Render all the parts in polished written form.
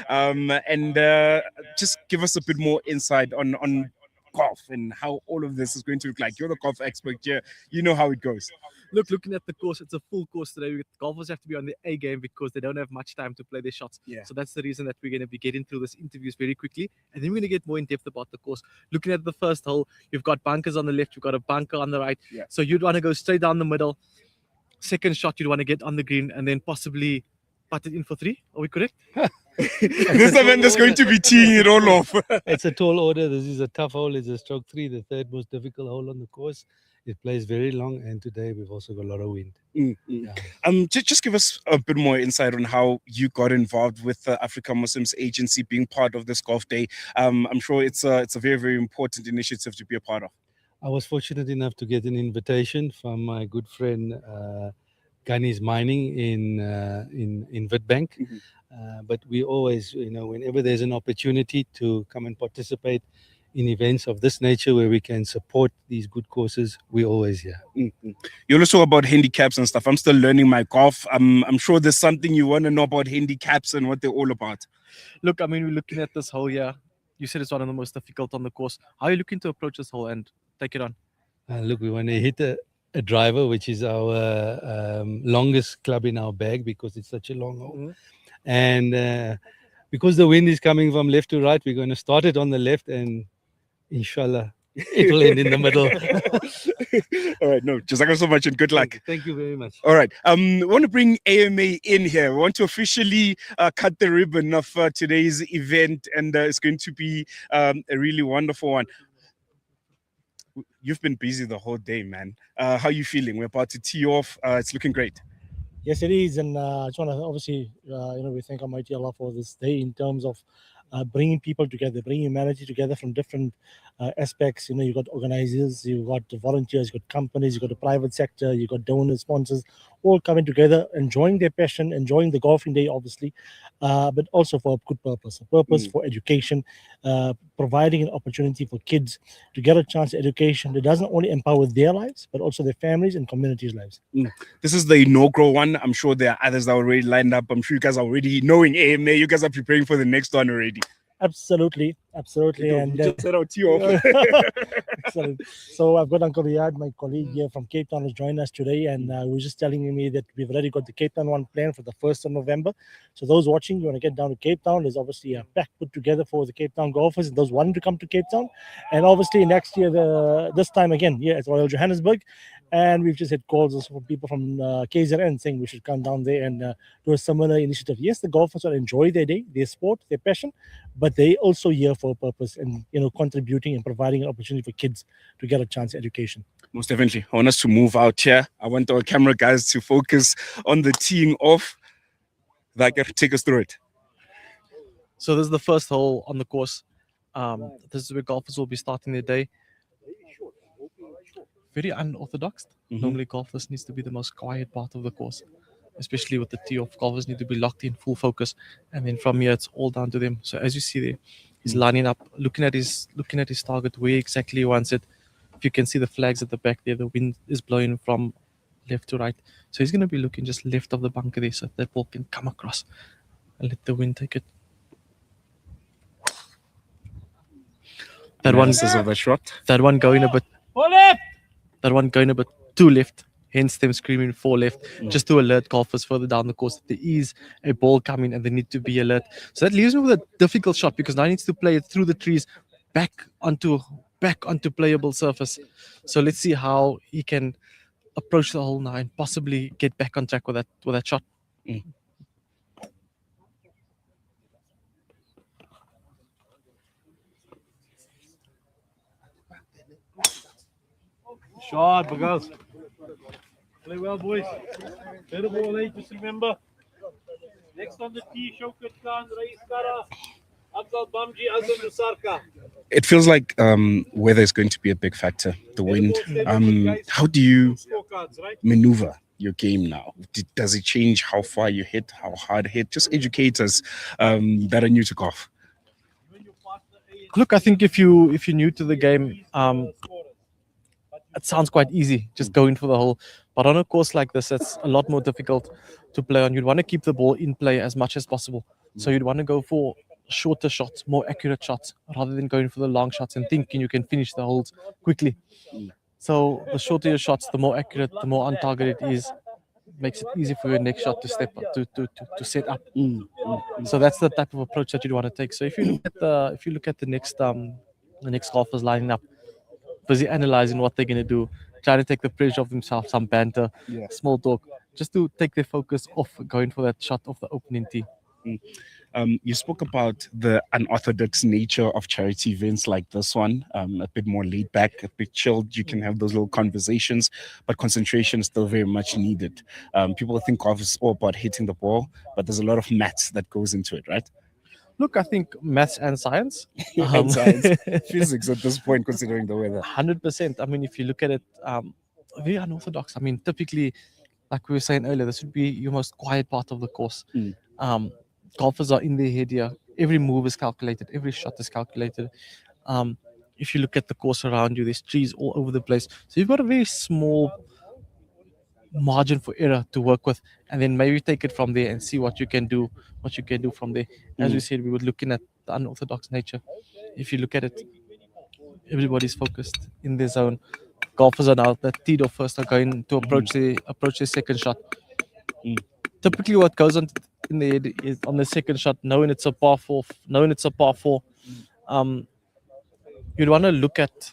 and just give us a bit more insight on golf and how all of this is going to look like. You're the golf expert here. You know how it goes. Look, looking at the course, it's a full course today. Golfers have to be on the A game because they don't have much time to play their shots. Yeah. So that's the reason that we're going to be getting through this interviews very quickly, and then we're going to get more in depth about the course. Looking at the first hole, you've got bunkers on the left, you've got a bunker on the right. Yeah. So you'd want to go straight down the middle. Second shot, you'd want to get on the green and then possibly putt it in for 3. Are we correct? This event is going to be teeing it all off. It's a tall order. This is a tough hole. It's a stroke 3, the third most difficult hole on the course. It plays very long, and today we've also got a lot of wind. Yeah. Just give us a bit more insight on how you got involved with the Africa Muslims Agency, being part of this golf day. I'm sure it's a very, very important initiative to be a part of. I was fortunate enough to get an invitation from my good friend Ghani's Mining in Witbank. But we always, whenever there's an opportunity to come and participate in events of this nature where we can support these good causes, we're always here. You're also about handicaps and stuff. I'm still learning my golf. I'm sure there's something you want to know about handicaps and what they're all about. Look, I mean, we're looking at this hole here. You said it's one of the most difficult on the course. How are you looking to approach this hole and take it on? Look, we want to hit a driver, which is our longest club in our bag because it's such a long hole. And because the wind is coming from left to right, we're going to start it on the left, and inshallah, it will end in the middle. All right, no, jazakallah so much and good luck. Thank you very much. All right, we want to bring AMA in here. We want to officially cut the ribbon of today's event, and it's going to be a really wonderful one. You've been busy the whole day, man. How are you feeling? We're about to tee off. It's looking great. Yes, it is, and I just want to obviously, we thank Almighty Allah for this day in terms of bringing people together, bringing humanity together from different aspects. You've got organizers, you've got volunteers, you've got companies, you've got the private sector, you've got donors, sponsors, all coming together, enjoying their passion, enjoying the golfing day, obviously, but also for a good purpose, for education, providing an opportunity for kids to get a chance at education that doesn't only empower their lives, but also their families and communities' lives. This is the inaugural one. I'm sure there are others that are already lined up. I'm sure you guys are already knowing AMA. You guys are preparing for the next one already. Absolutely. And just set out you off. Excellent. So I've got Uncle Riyad, my colleague here from Cape Town, who's joined us today, and he was just telling me that we've already got the Cape Town one planned for the 1st of November. So those watching, you want to get down to Cape Town, there's obviously a pack put together for the Cape Town golfers and those wanting to come to Cape Town. And obviously next year, this time again, at Royal Johannesburg. And we've just had calls also from people from KZN saying we should come down there and do a similar initiative. Yes, the golfers will enjoy their day, their sport, their passion, but they also here for a purpose and contributing and providing an opportunity for kids to get a chance at education. Most definitely. I want us to move out here. I want our camera guys to focus on the teeing off. Take us through it. So this is the first hole on the course. This is where golfers will be starting their day. Very unorthodox. Normally, golfers needs to be the most quiet part of the course, especially with the tee off. Golfers need to be locked in, full focus, and then from here it's all down to them. So as you see there, he's lining up, looking at his target, where exactly he wants it. If you can see the flags at the back there, the wind is blowing from left to right. So he's going to be looking just left of the bunker there, so that ball can come across and let the wind take it. That one is of a shot. That one going a bit. That one going a bit too left, hence them screaming for left, just to alert golfers further down the course that there is a ball coming and they need to be alert. So that leaves me with a difficult shot because now he needs to play it through the trees back onto playable surface. So let's see how he can approach the hole now and possibly get back on track with that shot. Shot, Bagals. Play well, boys. Play the ball late, just remember. Next on the tee, Shaukat Khan, Rais Kara, Abdul Bamji, Azam Nusarka. It feels like weather is going to be a big factor, the wind. How do you maneuver your game now? Does it change how far you hit, how hard hit? Just educate us that are new to golf. Look, I think if you're new to the game, it sounds quite easy, just going for the hole. But on a course like this, it's a lot more difficult to play on. You'd want to keep the ball in play as much as possible. So you'd want to go for shorter shots, more accurate shots, rather than going for the long shots and thinking you can finish the holes quickly. So the shorter your shots, the more accurate, the more on target it is. Makes it easy for your next shot to step up, to set up. So that's the type of approach that you'd want to take. So if you look at the next golfers lining up, busy analyzing what they're gonna do, trying to take the pressure off themselves, some banter, Yeah. small talk, just to take their focus off going for that shot off the opening tee. You spoke about the unorthodox nature of charity events like this one, a bit more laid back, a bit chilled. You can have those little conversations, but concentration is still very much needed. People think golf is all about hitting the ball, but there's a lot of maths that goes into it, right? Look, I think maths and science, And science, physics at this point, considering the weather. 100%. I mean, if you look at it, very unorthodox. I mean, typically, like we were saying earlier, this would be your most quiet part of the course. Golfers are in their head here. Every move is calculated. Every shot is calculated. If you look at the course around you, there's trees all over the place. So you've got a very small margin for error to work with, and then maybe take it from there and see what you can do. What you can do from there. As we said, we were looking at the unorthodox nature. If you look at it, everybody's focused in their zone. Golfers are now that teed off first are going to approach their second shot. Typically, what goes on in the head is on the second shot, knowing it's a par four, you'd want to look at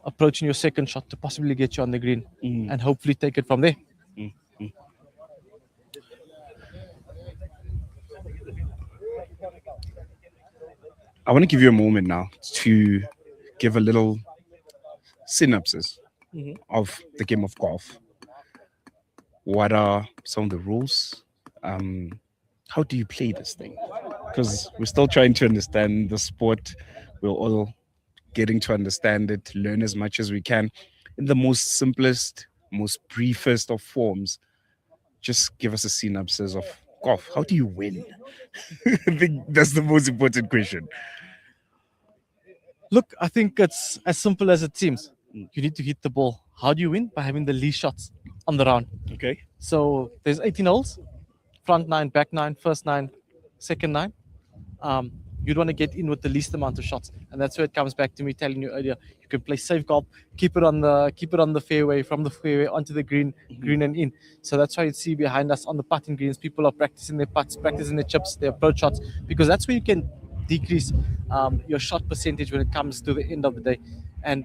approaching your second shot to possibly get you on the green and hopefully take it from there. I want to give you a moment now to give a little synopsis of the game of golf. What are some of the rules? How do you play this thing? Because we're still trying to understand the sport. We're all getting to understand it, learn as much as we can in the most simplest, most briefest of forms. Just give us a synopsis of golf. How do you win? I think that's the most important question. Look, I think it's as simple as it seems. You need to hit the ball. How do you win? By having the least shots on the round. Okay. So there's 18 holes, front 9, back 9, first 9, second 9. You'd want to get in with the least amount of shots, and that's where it comes back to me telling you earlier. You can play safe golf, keep it on the fairway, from the fairway onto the green and in. So that's why you see behind us on the putting greens, people are practicing their putts, practicing their chips, their approach shots, because that's where you can decrease your shot percentage when it comes to the end of the day. And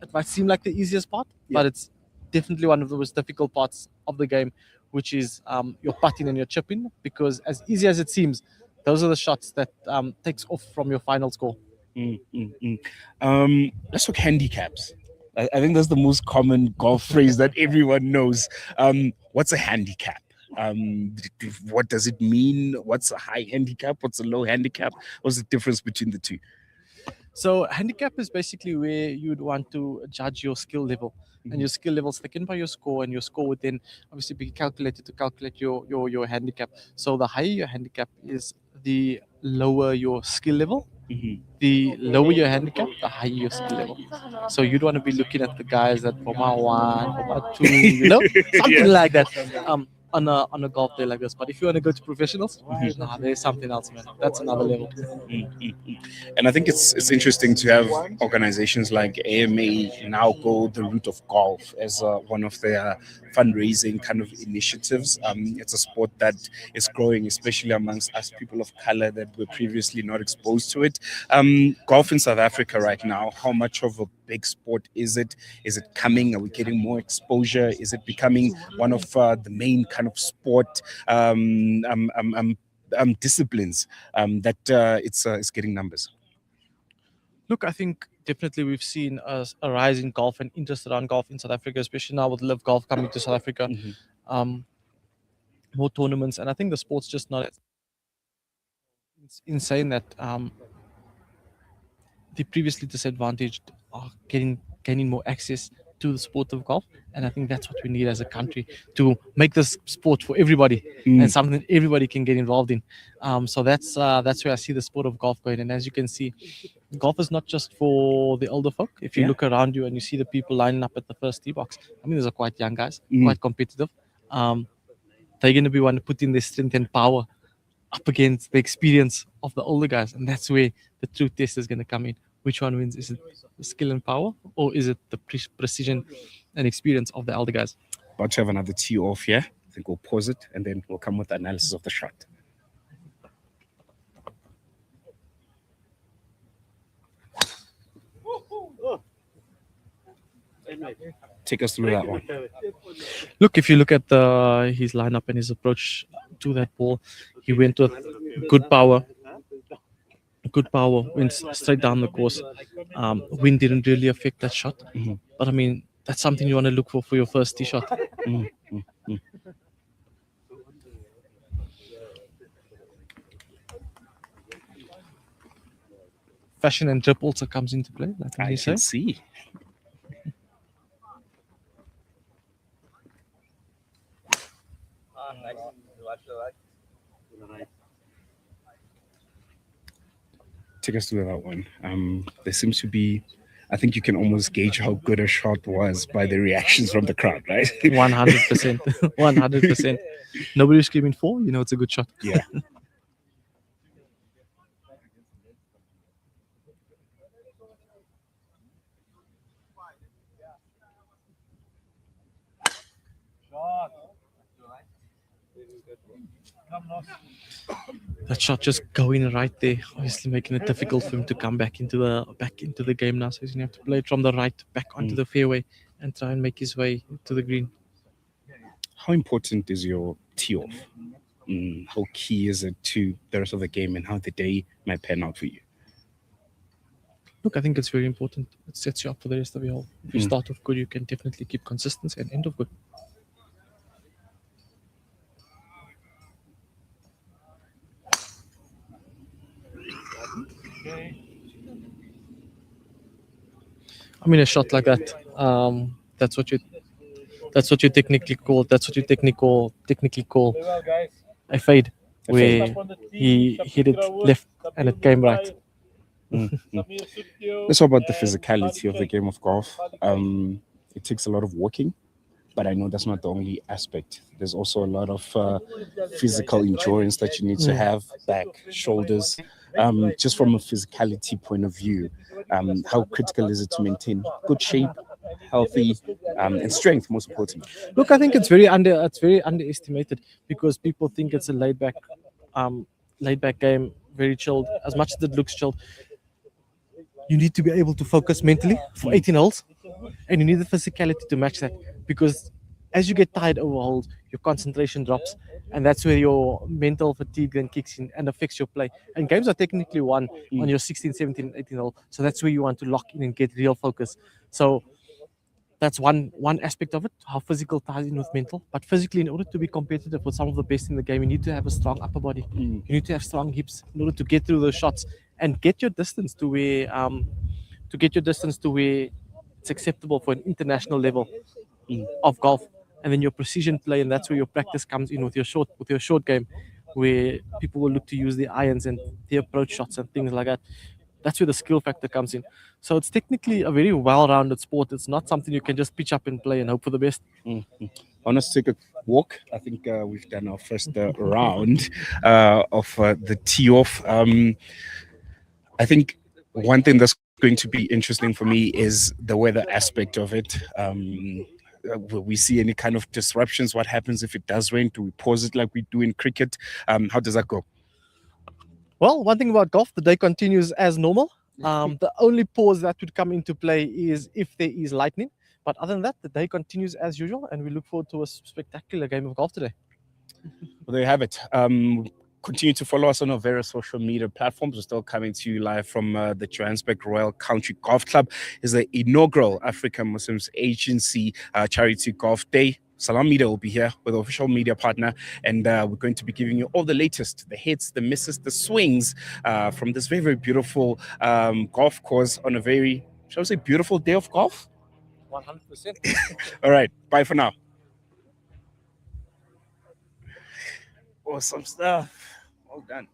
it might seem like the easiest part, but it's definitely one of the most difficult parts of the game, which is your putting and your chipping, because as easy as it seems, those are the shots that takes off from your final score. Let's talk handicaps. I think that's the most common golf phrase that everyone knows. What's a handicap? What does it mean? What's a high handicap? What's a low handicap? What's the difference between the two? So handicap is basically where you'd want to judge your skill level, and your skill level is taken by your score, and your score would then obviously be calculated to calculate your handicap. So the higher your handicap is, the lower your skill level. The lower your handicap, the higher your skill level. So you'd want to be looking at the guys that for my 1, for my 2, something like that. On a golf day like this. But if you want to go to professionals, there's something else, man. That's another level. And I think it's interesting to have organizations like AMA now go the route of golf as one of their fundraising kind of initiatives. It's a sport that is growing, especially amongst us people of color that were previously not exposed to it. Golf in South Africa right now, how much of a big sport is it? Is it coming? Are we getting more exposure? Is it becoming one of the main kind of sport disciplines that it's getting numbers? Look, I think definitely we've seen a rise in golf and interest around golf in South Africa, especially now with Live Golf coming to South Africa. More tournaments, and I think the sport's just not. It's insane that the previously disadvantaged are gaining more access to the sport of golf, and I think that's what we need as a country, to make this sport for everybody and something everybody can get involved in. So that's where I see the sport of golf going. And as you can see, golf is not just for the older folk. If you look around you and you see the people lining up at the first tee box, I mean, those are quite young guys, quite competitive. They're going to be one to put in their strength and power up against the experience of the older guys, and that's where the true test is going to come in. Which one wins? Is it the skill and power, or is it the precision and experience of the elder guys? About to have another tee off here. I think we'll pause it and then we'll come with the analysis of the shot. Take us through that one. Look, if you look at his lineup and his approach to that ball, he went with good power. Good power, went straight down the course. Wind didn't really affect that shot. But I mean, that's something you want to look for your first tee shot. Fashion and drip also comes into play, like I you say. can see. Take us through that one. There seems to be, I think you can almost gauge how good a shot was by the reactions from the crowd, right? 100%. 100%. Nobody's screaming for, you know, it's a good shot. Yeah. That shot just going right there, obviously making it difficult for him to come back into the game now. So he's gonna have to play it from the right back onto the fairway and try and make his way to the green. How important is your tee off? How key is it to the rest of the game and how the day might pan out for you? Look, I think it's very important. It sets you up for the rest of your hole. If you start off good, you can definitely keep consistency and end off good. I mean, a shot like that, that's what you technically call a fade, where he hit it left and it came right. Let's talk about the physicality of the game of golf. It takes a lot of walking, but I know that's not the only aspect. There's also a lot of physical endurance that you need to have, back, shoulders. Just from a physicality point of view, how critical is it to maintain good shape, healthy, and strength, most importantly? Look, I think it's very underestimated because people think it's a laid back game, very chilled. As much as it looks chilled, you need to be able to focus mentally for 18 holes, and you need the physicality to match that, because as you get tired over holes, your concentration drops, and that's where your mental fatigue then kicks in and affects your play. And games are technically won on your 16, 17, 18 hole, so that's where you want to lock in and get real focus. So that's one aspect of it, how physical ties in with mental. But physically, in order to be competitive with some of the best in the game, you need to have a strong upper body. You need to have strong hips in order to get through those shots and get your distance to where it's acceptable for an international level of golf. And then your precision play, and that's where your practice comes in with your short game, where people will look to use the irons and the approach shots and things like that. That's where the skill factor comes in. So it's technically a very well-rounded sport. It's not something you can just pitch up and play and hope for the best. I want us to take a walk. I think we've done our first round of the tee off. I think one thing that's going to be interesting for me is the weather aspect of it. Will we see any kind of disruptions? What happens if it does rain? Do we pause it like we do in cricket? How does that go? Well, one thing about golf, the day continues as normal. The only pause that would come into play is if there is lightning. But other than that, the day continues as usual, and we look forward to a spectacular game of golf today. Well, there you have it. Continue to follow us on our various social media platforms. We're still coming to you live from the Johannesburg Royal Country Golf Club. It's the inaugural African Muslims Agency Charity Golf Day. Salam Media will be here with our official media partner, and we're going to be giving you all the latest, the hits, the misses, the swings from this very, very beautiful golf course on a very, shall we say, beautiful day of golf? 100%. All right, bye for now. Awesome stuff. Well done.